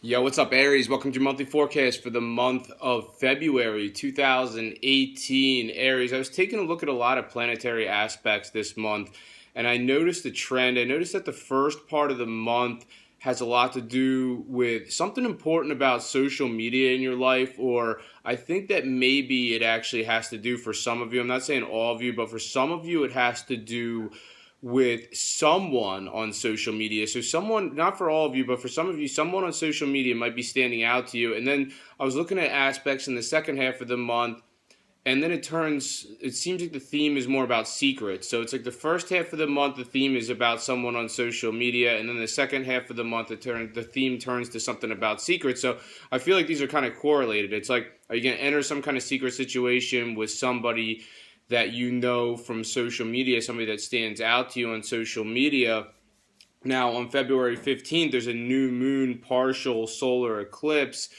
Yo, what's up, Aries? Welcome to your monthly forecast for the month of February 2018. Aries, I was taking a look at a lot of planetary aspects this month, and I noticed a trend. I noticed that the first part of the month has a lot to do with something important about social media in your life, or I think that maybe it actually has to do for some of you. I'm not saying all of you, but for some of you, it has to do with someone on social media. So someone, not for all of you, but for some of you, someone on social media might be standing out to you. And then I was looking at aspects in the second half of the month, and then it seems like the theme is more about secrets. So it's like the first half of the month, the theme is about someone on social media, and then the second half of the month, the theme turns to something about secrets. So I feel like these are kind of correlated. It's like, are you going to enter some kind of secret situation with somebody that you know from social media, somebody that stands out to you on social media? Now, on February 15th, there's a new moon partial solar eclipse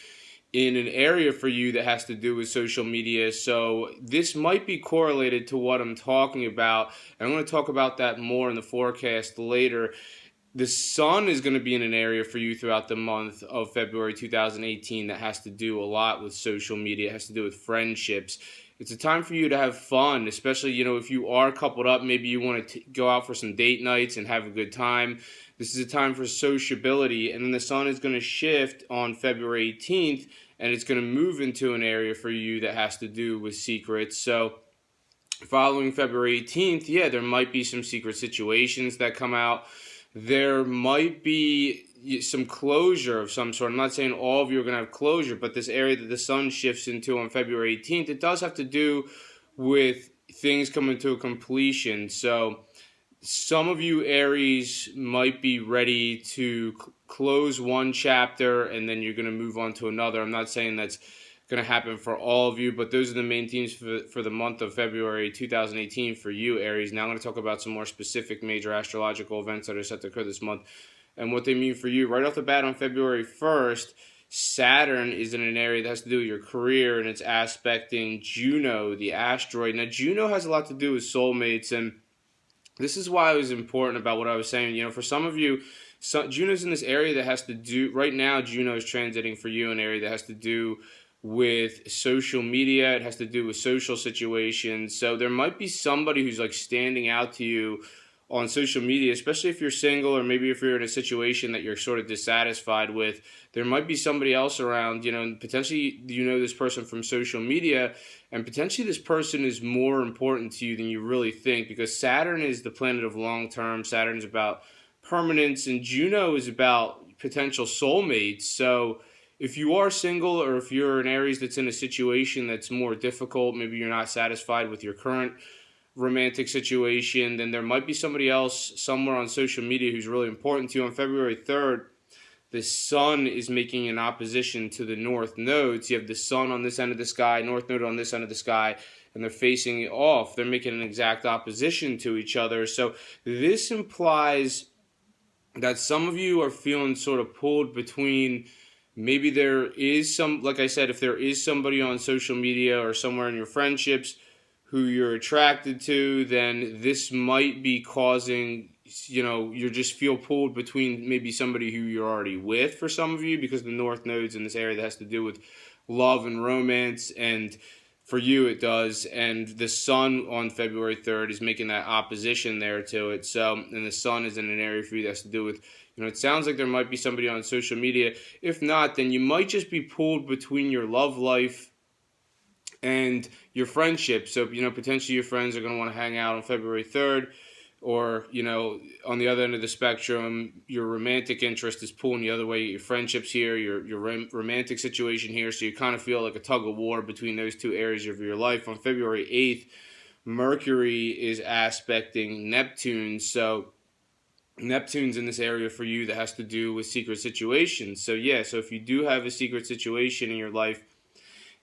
in an area for you that has to do with social media. So this might be correlated to what I'm talking about. And I'm going to talk about that more in the forecast later. The sun is going to be in an area for you throughout the month of February 2018 that has to do a lot with social media. It has to do with friendships. It's a time for you to have fun, especially, if you are coupled up, maybe you want to go out for some date nights and have a good time. This is a time for sociability, and then the sun is going to shift on February 18th, and it's going to move into an area for you that has to do with secrets. So following February 18th, yeah, there might be some secret situations that come out. There might be some closure of some sort. I'm not saying all of you are going to have closure, but this area that the sun shifts into on February 18th, it does have to do with things coming to a completion. So some of you Aries might be ready to close one chapter and then you're going to move on to another. I'm not saying that's going to happen for all of you, but those are the main themes for the month of February 2018 for you, Aries. Now I'm going to talk about some more specific major astrological events that are set to occur this month and what they mean for you. Right off the bat, on February 1st, Saturn is in an area that has to do with your career, and it's aspecting Juno, the asteroid. Now, Juno has a lot to do with soulmates, and this is why it was important about what I was saying. For some of you, Juno's in this area that has to do, right now, Juno is transiting for you in an area that has to do with social media. It has to do with social situations. So there might be somebody who's like standing out to you on social media, especially if you're single or maybe if you're in a situation that you're sort of dissatisfied with. There might be somebody else around, and potentially this person from social media, and potentially this person is more important to you than you really think, because Saturn is the planet of long term. Saturn is about permanence, and Juno is about potential soulmates. So if you are single, or if you're an Aries that's in a situation that's more difficult, maybe you're not satisfied with your current romantic situation, then there might be somebody else somewhere on social media who's really important to you. On February 3rd, the sun is making an opposition to the north nodes. You have the sun on this end of the sky, north node on this end of the sky, and they're facing off. They're making an exact opposition to each other. So this implies that some of you are feeling sort of pulled between, maybe there is like I said, if there is somebody on social media or somewhere in your friendships who you're attracted to, then this might be causing, you just feel pulled between maybe somebody who you're already with for some of you, because the north node's in this area that has to do with love and romance, and for you it does, and the sun on February 3rd is making that opposition there to it. So, and the sun is in an area for you that has to do with, it sounds like there might be somebody on social media. If not, then you might just be pulled between your love life and your friendship. So, potentially your friends are going to want to hang out on February 3rd, or, on the other end of the spectrum, your romantic interest is pulling the other way. Your friendship's here, your romantic situation here. So you kind of feel like a tug of war between those two areas of your life. On February 8th, Mercury is aspecting Neptune. So Neptune's in this area for you that has to do with secret situations. So yeah, so if you do have a secret situation in your life,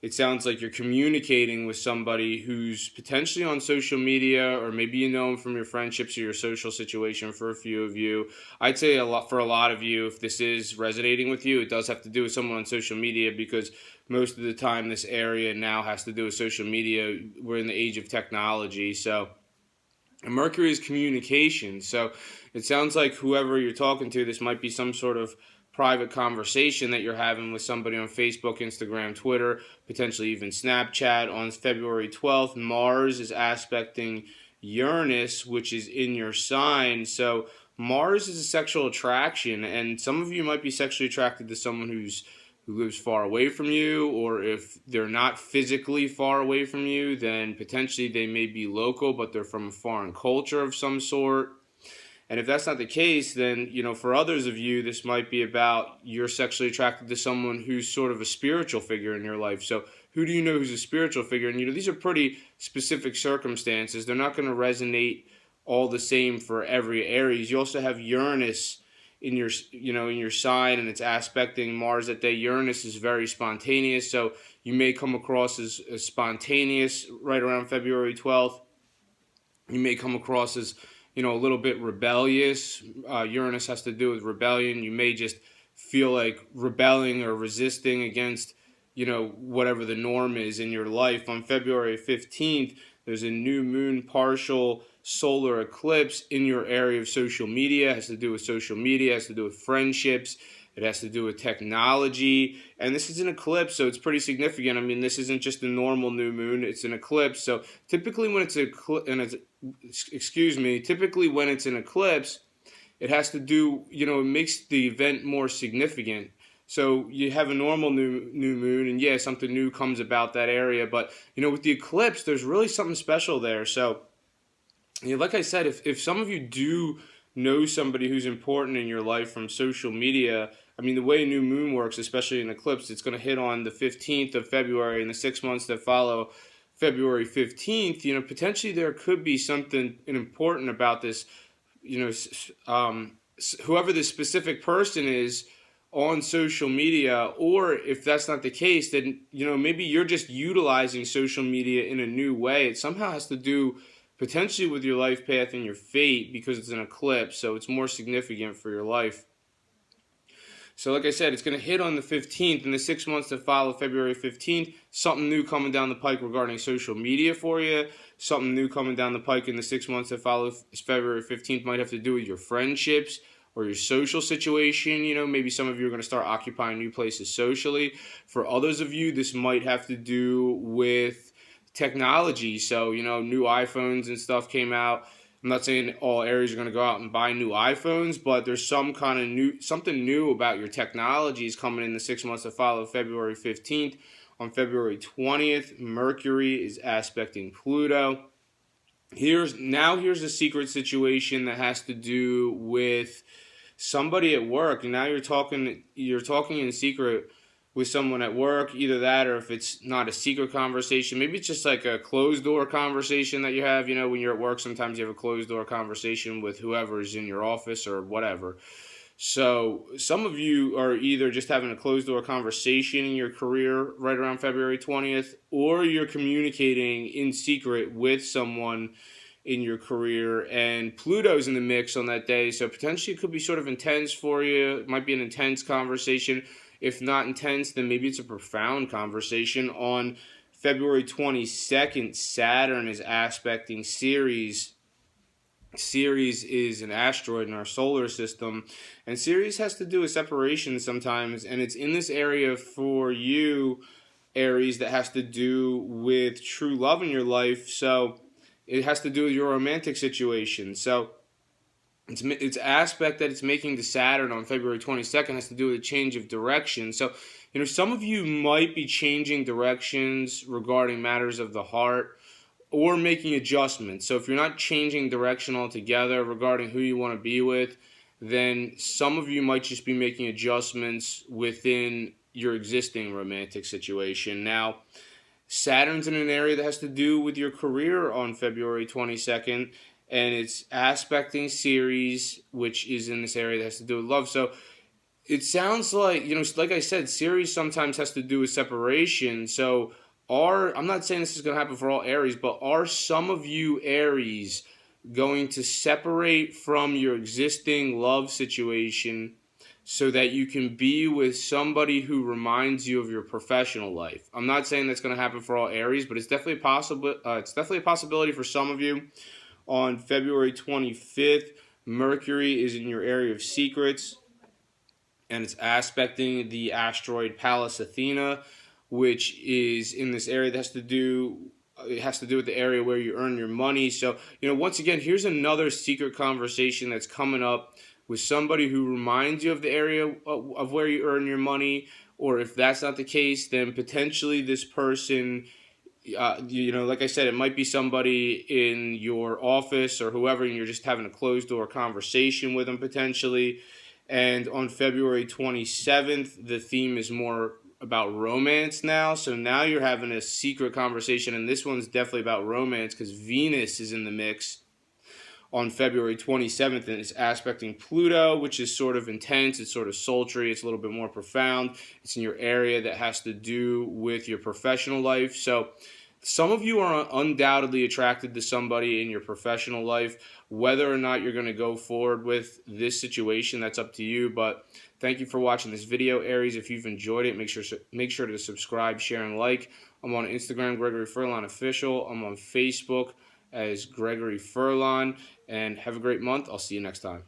it sounds like you're communicating with somebody who's potentially on social media, or maybe you know them from your friendships or your social situation. For a few of you, I'd say for a lot of you, if this is resonating with you, it does have to do with someone on social media, because most of the time this area now has to do with social media. We're in the age of technology, so And Mercury is communication. So it sounds like whoever you're talking to, this might be some sort of private conversation that you're having with somebody on Facebook, Instagram, Twitter, potentially even Snapchat. On February 12th, Mars is aspecting Uranus, which is in your sign. So Mars is a sexual attraction, and some of you might be sexually attracted to someone who lives far away from you, or if they're not physically far away from you, then potentially they may be local, but they're from a foreign culture of some sort. And if that's not the case, then, for others of you, this might be about you're sexually attracted to someone who's sort of a spiritual figure in your life. So who do you know who's a spiritual figure? And, these are pretty specific circumstances. They're not going to resonate all the same for every Aries. You also have Uranus in your sign, and it's aspecting Mars that day. Uranus is very spontaneous, so you may come across as spontaneous right around February 12th. You may come across as a little bit rebellious. Uranus has to do with rebellion. You may just feel like rebelling or resisting against whatever the norm is in your life. On February 15th, there's a new moon partial solar eclipse in your area of social media. It has to do with social media, it has to do with friendships, it has to do with technology. And this is an eclipse, so it's pretty significant. I mean, this isn't just a normal new moon, it's an eclipse. So typically when it's typically when it's an eclipse, it has to do, it makes the event more significant. So you have a normal new moon, and yeah, something new comes about that area. But with the eclipse, there's really something special there. So like I said, if some of you do know somebody who's important in your life from social media, I mean, the way a new moon works, especially an eclipse, it's going to hit on the 15th of February, and the 6 months that follow February 15th, potentially there could be something important about this, whoever this specific person is on social media. Or if that's not the case, then maybe you're just utilizing social media in a new way. It somehow has to do potentially with your life path and your fate, because it's an eclipse, so it's more significant for your life. So like I said, it's going to hit on the 15th, and the 6 months that follow February 15th, something new coming down the pike regarding social media for you. Something new coming down the pike in the 6 months that follow February 15th might have to do with your friendships or your social situation. Maybe some of you are going to start occupying new places socially. For others of you, this might have to do with technology. So, new iPhones and stuff came out. I'm not saying all Aries are going to go out and buy new iPhones, but there's something new about your technologies coming in the 6 months that follow February 15th. On February 20th, Mercury is aspecting Pluto. Here's a secret situation that has to do with somebody at work. And now you're talking in secret with someone at work, either that, or if it's not a secret conversation, maybe it's just like a closed door conversation that you have. When you're at work, sometimes you have a closed door conversation with whoever's in your office or whatever. So some of you are either just having a closed door conversation in your career right around February 20th, or you're communicating in secret with someone in your career, and Pluto's in the mix on that day. So potentially it could be sort of intense for you. It might be an intense conversation. If not intense, then maybe it's a profound conversation. On February 22nd, Saturn is aspecting Ceres. Ceres is an asteroid in our solar system, and Ceres has to do with separation sometimes, and it's in this area for you, Aries, that has to do with true love in your life. So it has to do with your romantic situation. So its aspect that it's making to Saturn on February 22nd has to do with a change of direction. So, some of you might be changing directions regarding matters of the heart, or making adjustments. So if you're not changing direction altogether regarding who you want to be with, then some of you might just be making adjustments within your existing romantic situation. Now, Saturn's in an area that has to do with your career on February 22nd, and it's aspecting Ceres, which is in this area that has to do with love. So it sounds like, like I said, Ceres sometimes has to do with separation. So I'm not saying this is going to happen for all Aries, but are some of you Aries going to separate from your existing love situation so that you can be with somebody who reminds you of your professional life? I'm not saying that's going to happen for all Aries, but it's definitely possible. It's definitely a possibility for some of you. On February 25th, Mercury is in your area of secrets, and it's aspecting the asteroid Pallas Athena, which is in this area that has to do with the area where you earn your money. So, once again, here's another secret conversation that's coming up with somebody who reminds you of the area of where you earn your money. Or if that's not the case, then potentially this person, like I said, it might be somebody in your office or whoever, and you're just having a closed door conversation with them potentially. And on February 27th, the theme is more about romance now. So now you're having a secret conversation, and this one's definitely about romance because Venus is in the mix on February 27th, and it's aspecting Pluto, which is sort of intense, it's sort of sultry, it's a little bit more profound. It's in your area that has to do with your professional life. So some of you are undoubtedly attracted to somebody in your professional life. Whether or not you're going to go forward with this situation, that's up to you. But thank you for watching this video, Aries. If you've enjoyed it, make sure to subscribe, share, and like. I'm on Instagram, Gregory Furlan Official. I'm on Facebook as Gregory Furlan. And have a great month. I'll see you next time.